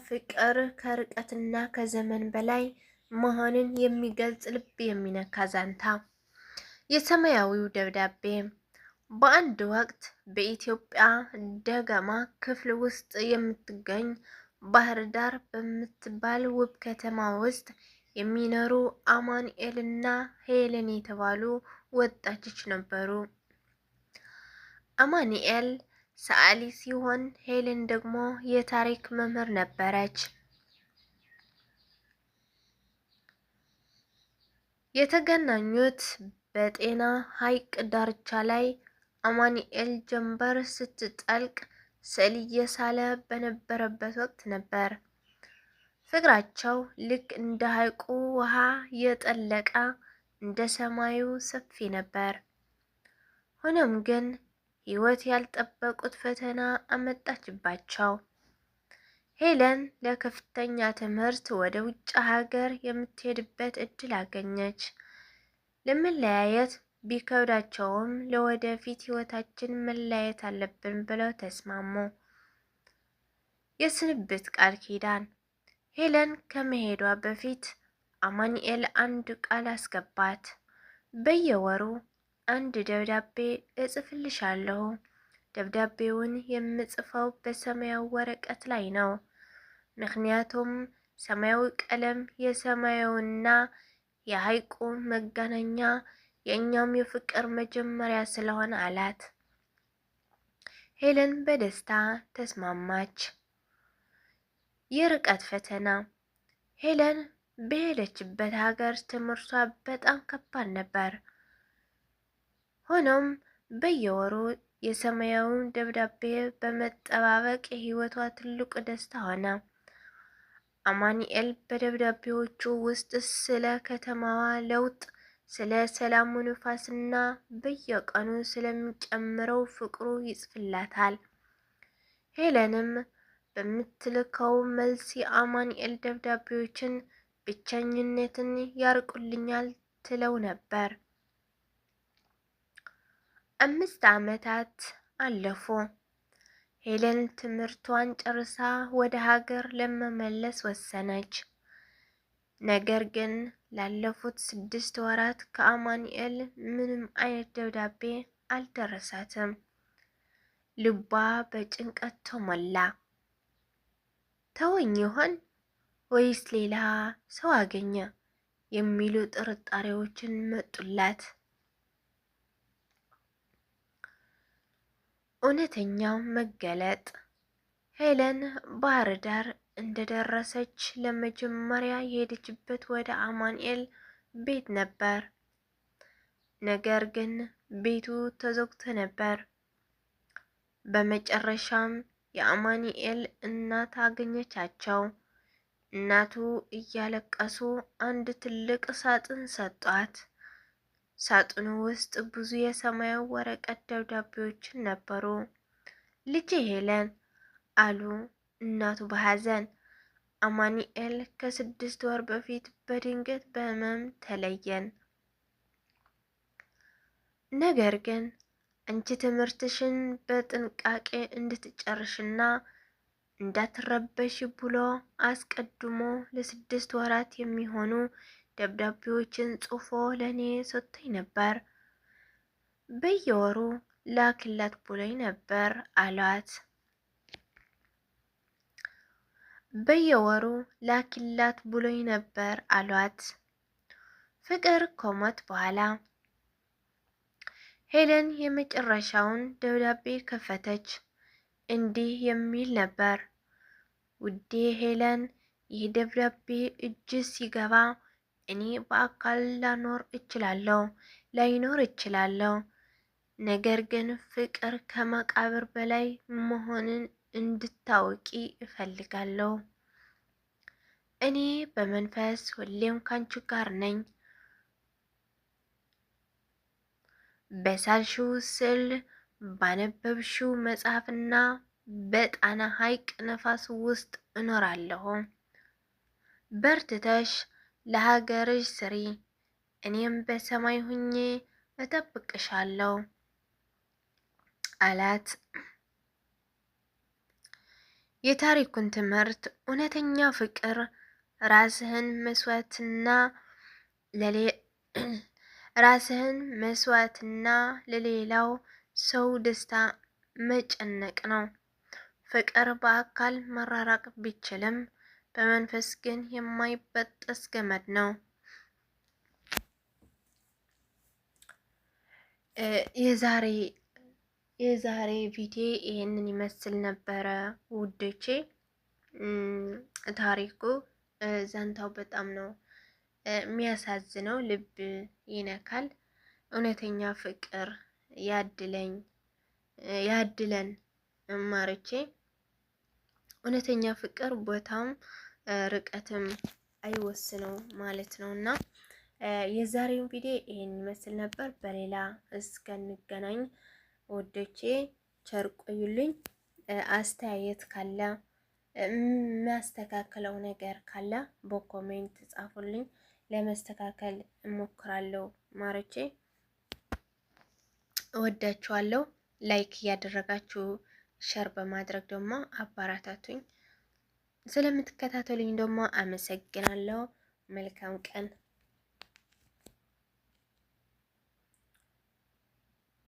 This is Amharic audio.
ፍቅር ከርቀትና ከዘመን በላይ መሆንን የሚገልጽ ልብ የሚነካ ዛንታ። የሰማያዊው ደብዳቤ በአንድ ወቅት በኢትዮጵያ ደገማ ክፍል ውስጥ የምትገኝ ባህር ዳር በምትባል ውብ ከተማ ውስጥ የሚኖሩ አማኑኤልና ሄለን የተባሉ ወጣቶች ነበሩ። አማኑኤል ሰዓሊ ሲሆን ሄለን ደግሞ የታሪክ መምህር ነበረች። የተገናኙት በጤና ሐይቅ ዳርቻ ላይ አማኑኤል ጀንበር ስትጠልቅ ስዕል እየሳለ በነበረበት ወቅት ነበር። ፍቅራቸው ልክ እንደ ሐይቁ ውሃ የጠለቀ እንደ ሰማዩ ሰፊ ነበር። ሆኖም ግን ሕይወት ያልጠበቁት ፈተና አመጣችባቸው። ሄለን ለከፍተኛ ትምህርት ወደ ውጭ ሀገር የምትሄድበት እድል አገኘች። ለመለያየት ቢከብዳቸውም ለወደፊት ሕይወታችን መለያየት አለብን ብለው ተስማሙ። የስንብት ቃል ኪዳን። ሄለን ከመሄዷ በፊት አማኑኤል አንድ ቃል አስገባት። በየወሩ አንድ ደብዳቤ እጽፍልሻለሁ። ደብዳቤውን የምጽፈው በሰማያዊ ወረቀት ላይ ነው። ምክንያቱም ሰማያዊ ቀለም የሰማዩና የሐይቁ መገናኛ የእኛም የፍቅር መጀመሪያ ስለሆነ አላት። ሄለን በደስታ ተስማማች። የርቀት ፈተና። ሄለን በሄደችበት ሀገር ትምህርቷ በጣም ከባድ ነበር። ሆኖም በየወሩ የሰማያዊውን ደብዳቤ በመጠባበቅ የህይወቷ ትልቁ ደስታ ሆነ። አማኑኤል በደብዳቤዎቹ ውስጥ ስለ ከተማዋ ለውጥ፣ ስለ ሰላሙ ንፋስና በየቀኑ ስለሚጨምረው ፍቅሩ ይጽፍላታል። ሄለንም በምትልከው መልስ የአማኑኤል ደብዳቤዎችን ብቸኝነትን ያርቁልኛል ትለው ነበር። 5 ዓመታት አለፉ። ሄለን ትምህርቷን ጨርሳ ወደ ሀገር ለመመለስ ወሰነች። ነገር ግን ላለፉት 6 ወራት ከአማኑኤል ምንም አይነት ደብዳቤ አልደረሳትም። ልቧ በጭንቀት ተሞላ። ተወኝ ይሆን ወይስ ሌላ ሰው አገኘ የሚሉ ጥርጣሬዎችን መጡላት። እውነተኛው መገለጥ። ሄለን ባህር ዳር እንደደረሰች ለመጀመሪያ የሄደችበት ወደ አማኑኤል ቤት ነበር። ነገር ግን ቤቱ ተዘግቶ ነበር። በመጨረሻም የአማኑኤል እናት አገኘቻቸው። እናቱ እያለቀሱ አንድ ትልቅ ሳጥን ሰጧት። ሳጥኑ ውስጥ ብዙ የሰማያዊ ወረቀት ደብዳቤዎችን ነበሩ። ልጄ ሄለን አሉ እናቱ በሐዘን። አማኑኤል ከ6 ወር በፊት በድንገት በህመም ተለየን። ነገር ግን አንቺ ትምህርትሽን በጥንቃቄ እንድትጨርሽና እንዳትረበሽ ብሎ አስቀድሞ ለ6 ወራት የሚሆኑ ደብዳቤዎችን ጽፎ ለኔ ሰጥቶኝ ነበር። በየወሩ ላክላት ብሎኝ ነበር አሏት። በየወሩ ላክላት ብሎኝ ነበር አሏት። ፍቅር ከሞት በኋላ። ሄለን የመጨረሻውን ደብዳቤ ከፈተች። እንዲህ የሚል ነበር። ውዴ ሄለን፣ ይህ ደብዳቤ እጅ ሲገባ እኔ በአካል ላይኖር እችላለሁ። ነገር ግን ፍቅር ከመቃብር በላይ መሆንን እንድታውቂ እፈልጋለሁ። እኔ በመንፈስ ሁሌም ካንቺ ጋር ነኝ። በሳልሽው ስዕል፣ ባነበብሽው መጽሐፍና በጣና ሐይቅ ነፋስ ውስጥ እኖራለሁ። በርትተሽ ለሀገርሽ ስሪ፣ እኔም በሰማይ ሁኜ እጠብቅሻለሁ አላት። የታሪኩን ትምህርት እውነተኛ ፍቅር ራስህን መስዋዕትና ለሌላው ሰው ደስታ መጨነቅ ነው። ፍቅር በአካል መራራቅ ቢችልም በመንፈስ ግን የማይበጠስ ገመድ ነው። የዛሬ ቪዲዮ ይሄንን ይመስል ነበረ ውዶቼ። ታሪኩ ዘንታው በጣም ነው የሚያሳዝነው፣ ልብ ይነካል። እውነተኛ ፍቅር ያድለን ማርቼ። እውነተኛ ፍቅር ቦታም ርቀትም አይወስነው ማለት ነው። እና የዛሬውን ቪዲዮ ይሄን ይመስል ነበር። በሌላ እስከንገናኝ ወዶቼ ቸር ቆዩልኝ። አስተያየት ካለ የሚያስተካክለው ነገር ካለ በኮሜንት ጻፉልኝ፣ ለመስተካከል እሞክራለሁ። ማርቼ እወዳችኋለሁ። ላይክ እያደረጋችሁ ሸር በማድረግ ደግሞ አባራታቱኝ። ስለምትከታተሉኝ ደግሞ አመሰግናለሁ። መልካም ቀን